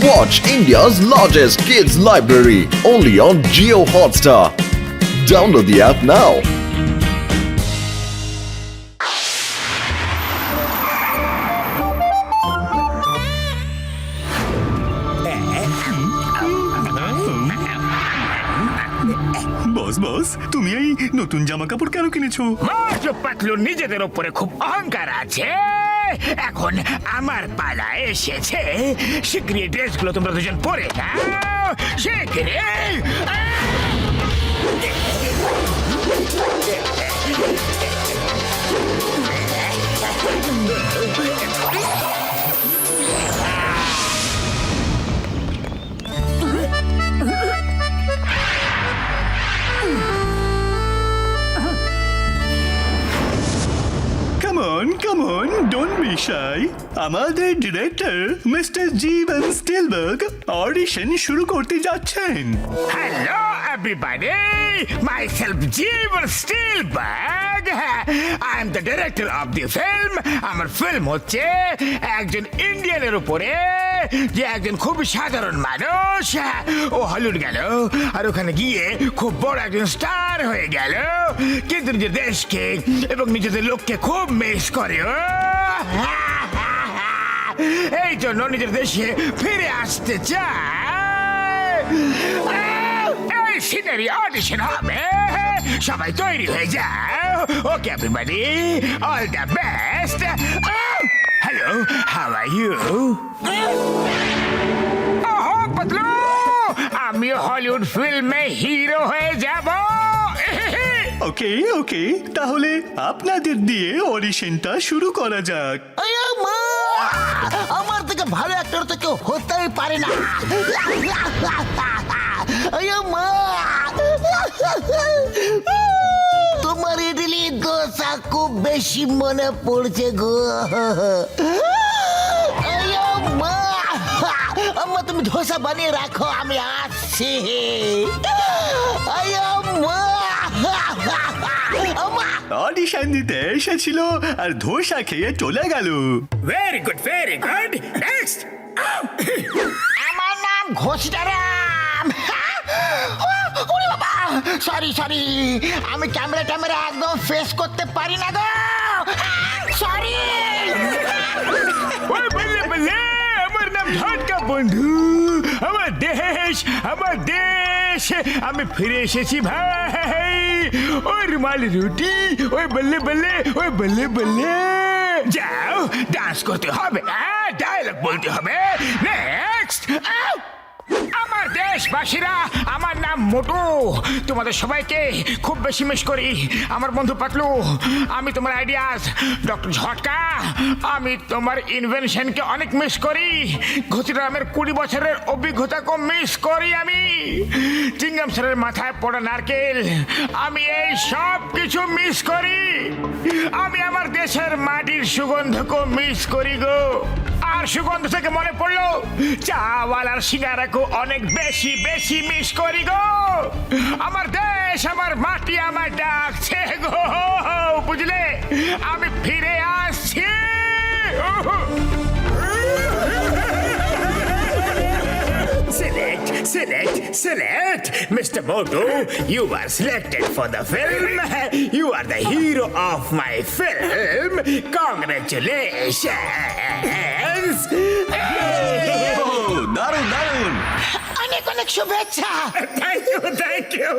Watch India's largest kids library only on Jio Hotstar. Download the app now. বস বস, তুমি এই নতুন জামা কাপড় কেন কিনেছো? মোটু পাতলু নিজেদের উপরে খুব অহংকার আছে। এখন আমার পালা এসেছে। শিগগিরই ড্রেসগুলো তোমরা দুজন পরে নাও, শিগগিরই। Come on, don't be shy. আমাদের ডিরেক্টর মিস্টার জীবন স্টিলবার্গ অডিশন শুরু করতে যাচ্ছেন। Hello everybody, myself Jeevan Steelberg. I am the director of the film. আমার ফিল্ম হচ্ছে একজন ইন্ডিয়ানের উপরে, যে একজন খুব সাধারণ মানুষ। ও হলিউড গেল আর ওখানে গিয়ে খুব বড় একজন স্টার হয়ে গেল, কিন্তু নিজের দেশকে এবং নিজেদের লোককে খুব মিস করে ও। এই জন্য নিজের দেশে ফিরে আসতে চায়। এই সিনারি অডিশন হবে, সবাই তৈরি হয়ে যাও। Okay everybody, all the best. Hello, how are you? ওহো পাতলু, আমি হলিউড ফিল্মে হিরো হয়ে যাব। ওকে ওকে, তাহলে আপনাদের দিয়ে অডিশনটা শুরু করা যাক। আমার থেকে ভালো অ্যাক্টর তো কেউ হতেই পারে না। তোমার ইডলি দোসা খুব বেশি মনে পড়ছে গো। আম্মা তুমি ধোসা বানিয়ে রাখো, আমি আসছি। অডিশন দিতে এসেছিল আর ধোসা খেয়ে চলে গেল। Very good, very good. Next. আমার নাম ঘোষিতারাম। ওরে বাবা, সরি সরি, আমি ক্যামেরা একদম ফেস করতে পারি না গো। সরি। ওই বললে বললে, আমার নাম ঝটকা বন্ধু। আমার দেশ, আমি ফিরে এসেছি ভাই। ওই রুমালি রুটি, ওই বললে বললে, ওই বললে বললে। যাও, ডান্স করতে হবে, ডায়লগ বলতে হবে। নেক্সট। আমার দেশবাসীরা, আমার নাম মোটু। তোমাদের সবাইকে খুব বেশি মিস করি। আমার বন্ধু পাতলু, আমি তোমার আইডিয়াস। ডক্টর ঝটকা, আমি তোমার ইনভেনশনকে অনেক মিস করি। ঘটিরামের 20 বছরের অভিজ্ঞতাকে মিস করি আমি। চিংগাম স্যারের মাথায় পড়া নারকেল, আমি এই সব কিছু মিস করি। আমি আমার দেশের মাটির সুগন্ধকে মিস করি গো। আর সুগন্ধ থেকে মনে পড়লো, চাওয়ালার সিঙ্গারাকে অনেক বেশি বেশি মিস করি গো। আমার দেশ, আমার মাটি আমার ডাকছে গো, বুঝলে? আমি ফিরে আসছি। Select. Mr. Motu, you are selected for the film. You are the hero of my film. Congratulations. দারুণ দারুণ। অনেক অনেক শুভেচ্ছা। Thank you.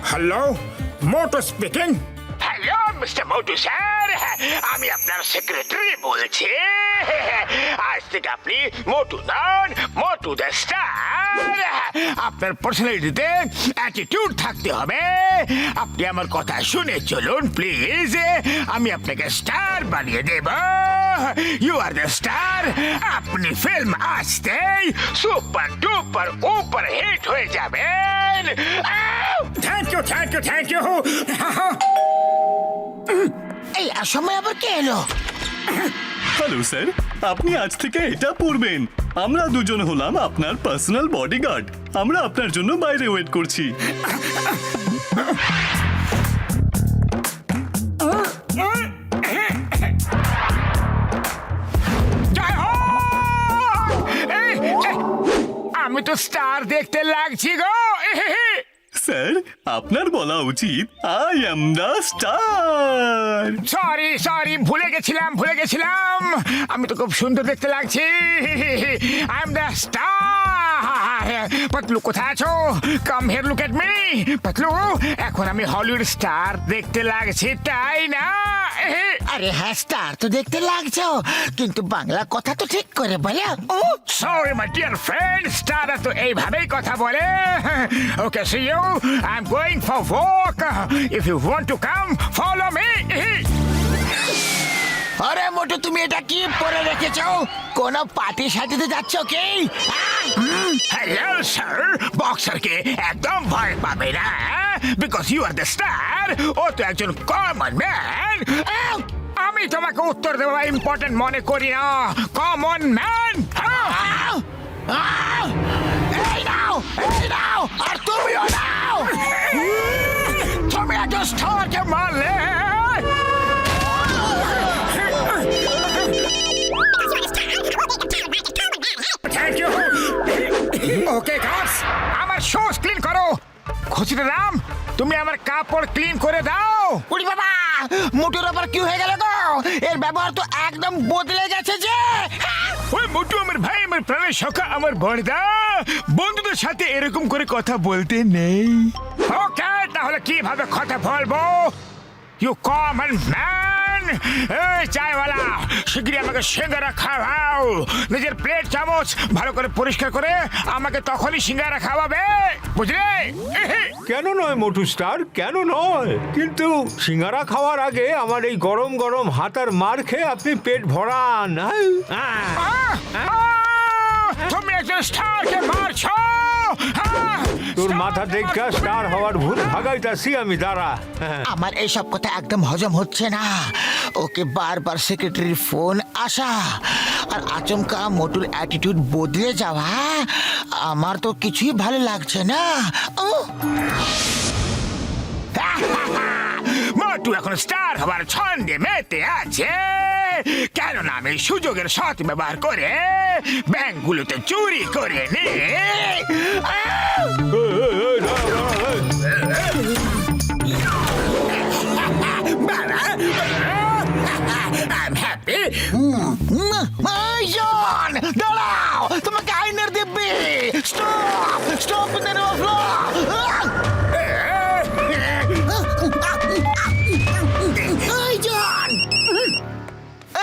Hello, Motu speaking. Hello mister Motu sir, আমি আপনার সেক্রেটারি বলছি। আজ থেকে আপনি মোটু নন, মোটু দ্য স্টার। আপনার পার্সোনালিটিতে অ্যাটিটিউড থাকতে হবে। আপনি আমার কথা শুনে চলুন প্লিজ, আমি আপনাকে স্টার বানিয়ে দেব। You are the star. আপনি ফিল্ম আসতেই সুপার ডুপার উপর হিট হয়ে যাবেন। Thank you. এই সময় আবার কে এলো? হ্যালো স্যার, আপনি আজ থেকে এটা পড়বেন। আমরা দুজন হলাম আপনার পার্সোনাল বডিগার্ড। আমরা আপনার জন্য বাইরে ওয়েট করছি। জয় হোক! আমি তো স্টার দেখতে লাগছি গো। স্যার, আপনার বলা উচিত I am the star. Sorry ভুলে গেছিলাম। আমি তো খুব সুন্দর দেখতে লাগছি। I am the star. Patlu কোথায় আছো? Come here, look at me. Patlu, এখন আমি হলিউড স্টার দেখতে লাগছি, তাই না? আরে হ্যাঁ, স্টার তো দেখতে লাগছো, কিন্তু বাংলা কথা তো ঠিক করে বলো। সরি মাই ডিয়ার ফ্রেন্ড, স্টাররা তো এইভাবেই কথা বলে। Okay, see you. I am going for walk. If you want to come, follow me. আরে মোটু, তুমি এটা কি পরে রেখেছো? কোন পার্টি সাজিতে যাচ্ছ কি? হ্যালো স্যার, বক্সারকে একদম ভয় পাবে না, because you are the star. ও তো একজন কমন ম্যান। আমি তোমাকে উত্তর দেওয়া ইম্পর্টেন্ট মনে করি না, কমন ম্যান। এই নাও, আর তুমিও নাও। তুমি একজন স্টারকে মারলে। Thank you. ওকে গার্লস, আমার শুজ ক্লিন করো। খুশিতে রাম, তুমি আমার কাপড় ক্লিন করে দাও। উড়ি বাবা, মোটুর আবার কি হয়ে গেল গো? এর ব্যবহার তো একদম বদলে গেছে যে। ওই মোটু আমার ভাই, আমার প্রাণের সখা, আমার বড়দা। বন্ধুদের সাথে এরকম করে কথা বলতে নেই। ওকে, তাহলে কিভাবে কথা বলবো? You common man. এই চায়ওয়ালা, শিগগিরই আমাকে সিঙ্গারা খাওয়াও। নিজের প্লেট চামচ ভালো করে পরিষ্কার করে আমাকে তখনই সিঙ্গারা খাওয়াবে, বুঝলে? কেন নয় মোটু স্টার, কেন নয়? কিন্তু সিঙ্গারা খাওয়ার আগে আমার এই গরম গরম হাতার মার খেয়ে আপনি পেট ভরান। তুমি একজন স্টারকে মারছো। তোর মাথা দেখা স্টার হওয়ার ভূত ভাগাইতাছি আমি, দাঁড়া। আমার এইসব কথা একদম হজম হচ্ছে না। ওকে বারবার সেক্রেটারির ফোন আসা আর আচমকা মোটুর অ্যাটিটিউড বদলে যাওয়া, আমার তো কিছুই ভালো লাগছে না। মোটু এখন স্টার হবার ছন্দে মেতে আছে, কেননা আমি সুযোগের সৎ ব্যবহার করে ব্যাংকগুলোতে চুরি করে নি। I'm happy. জন, দাঁড়াও, তোমাকে আইনের দিব্যি। স্টপ ইন দ্য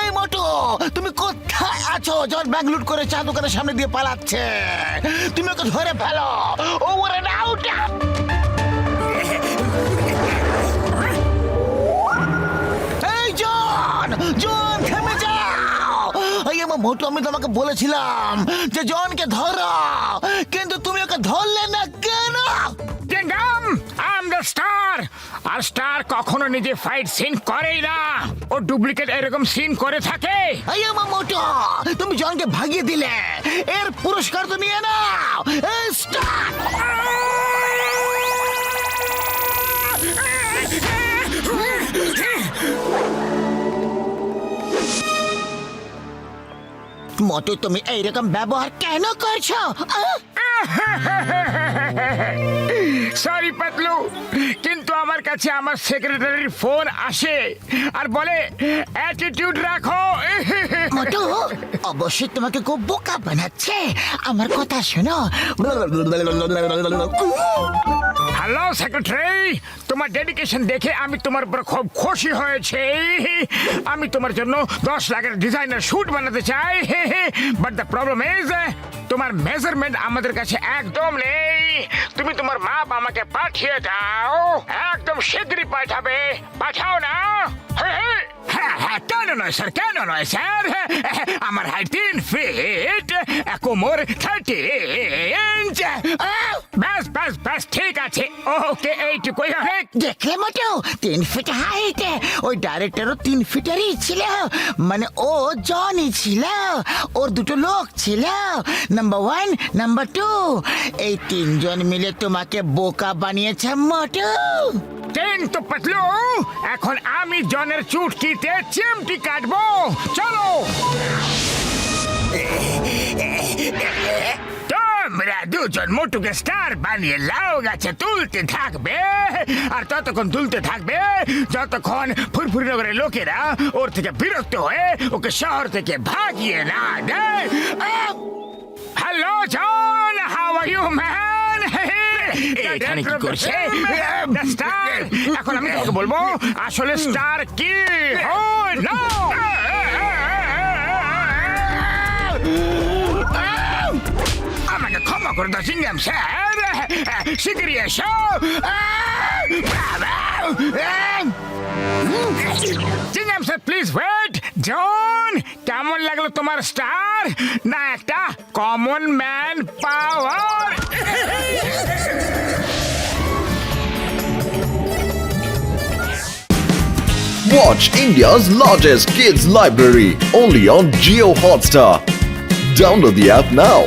এই মোটু, তুমি কোথায় আছো? জন ব্যাংক লুট করে চা দোকানের সামনে দিয়ে পালাচ্ছে। তুমি ওকে ধরে ফেলো। ওরে না, ওটা এই জন, থেমে যাও। এই আমার মোটু, আমি তোমাকে বলেছিলাম যে জনকে ধরো, কিন্তু তুমি ওকে ধরলে না কেন? Kingdom, I am the star. আর স্টার কখনো নিজে ফাইট সিন করেই না, ও ডুপ্লিকেট এরকম সিন করে থাকে। এই আমার মোটু, তুমি জনকে ভাগিয়ে দিলে, এর পুরস্কার তো নিয়ে নাও। এই স্টার, মোটু, তুমি এইরকম ব্যবহার কেন করছো? সরি পাতলু, কিন্তু আমার কাছে আমার সেক্রেটারির ফোন আসে আর বলে অ্যাটিটিউড রাখো। মোটু অবশ্যই তোমাকে খুব বোকা বানাচ্ছে। আমার কথা শোনো। হ্যালো সেক্রেটারি, তোমার ডেডিকেশন দেখে আমি তোমার উপর খুব খুশি হয়েছে। আমি তোমার জন্য 10 লাখের ডিজাইনার শুট বানাতে চাই, বাট দ্য প্রবলেম ইজ তোমার মেজারমেন্ট আমাদের কাছে একদম নেই। তুমি তোমার মাপ আমাকে পাঠিয়ে দাও, একদম শীঘ্রই পাঠাবে। পাঠাও না? হ্যাঁ, কেন নয় স্যার, আমার হাইট 3 ফিট, কোমর 30 ইঞ্চ, ব্যাস ব্যাস ব্যাস ঠিক আছে, ওকে এইটুকুই অনেক। দেখলে মোটু 3 ফিট হাইট, ওই ডাইরেক্টরও 3 ফিটারই ছিল, মানে ও জনই ছিল, ওর দুটো লোক ছিল, নাম্বার 1 নাম্বার 2, এই 3 জন মিলে তোমাকে বোকা বানিয়েছে মোটু। কিন্তু পাতলু, এখন আমি জনের চুটকিতে চিমটি কাটবো, চলো। তোমরা দুজন মোটুকে স্টার বানিয়ে লাউ গাছে তুলতে থাকবে, আর ততক্ষণ তুলতে থাকবে যতক্ষণ ফুরফুরি নগরের লোকেরা ওর থেকে বিরক্ত হয়ে ওকে শহর থেকে ভাগিয়ে না দেয়। Hello John, how are you man? এখানে কি করছে স্টার? এখন আমি তোকে বলবো আসলে স্টার কি। আমাকে ক্ষমা করে দাও সিঙ্গাম স্যার, শিগগিরই এসো। Singham sir please wait. John, কেমন লাগলো তোমার স্টার? না একটা common man power? Watch India's largest kids library only on Geo Hotstar. Download the app now.